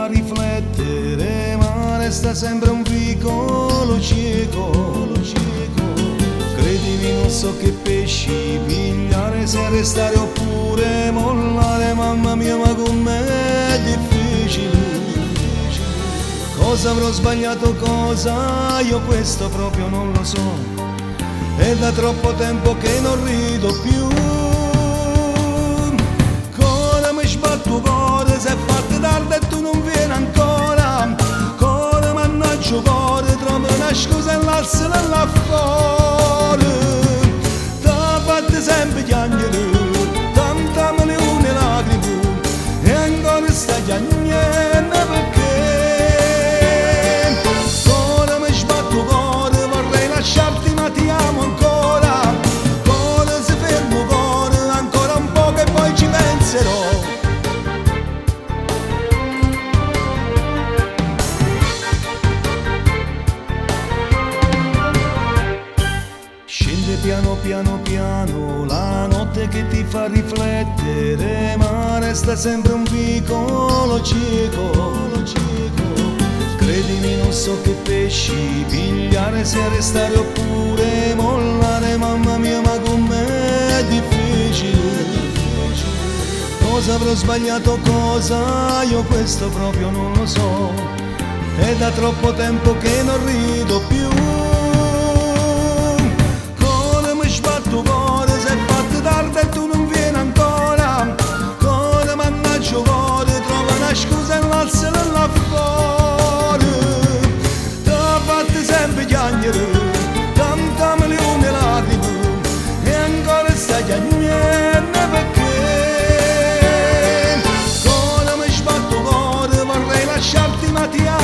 fa riflettere, ma resta sempre un vicolo cieco. Credimi, non so che pesci pigliare, se restare oppure mollare, mamma mia, ma con me è difficile. Cosa avrò sbagliato, cosa? Io questo proprio non lo so. È da troppo tempo che non rido più. Cosa mi sbatto cuore, se è fatto tardi e tu non vieni ancora. Cosa mannaggia cuore, trovo una scusa e l'alzala là fuori. T'ha fatto sempre piangere, tanta me ne une lacrime, e ancora stai piangendo perché. Ora mi sbatto cuore, vorrei lasciarti ma ti amo ancora. Ora se fermo cuore, ancora un po' che poi ci penserò. Scende piano piano piano la notte che ti fa riflettere, ma resta sempre un vicolo cieco. Credimi, non so che pesci pigliare, se restare oppure mollare, mamma mia, ma con me è difficile. Cosa avrò sbagliato, cosa? Io questo proprio non lo so. È da troppo tempo che non rido più. Sbatto cuore, se è fatto tardi e tu non vieni ancora. Cuore mannaggia cuore, trova una scusa e l'alzala là fuori. T'ha fatto sempre piangere, tanta me ne une lacrime, e ancora stai piangendo perché. Cuore mi sbatto cuore, vorrei lasciarti ma ti amo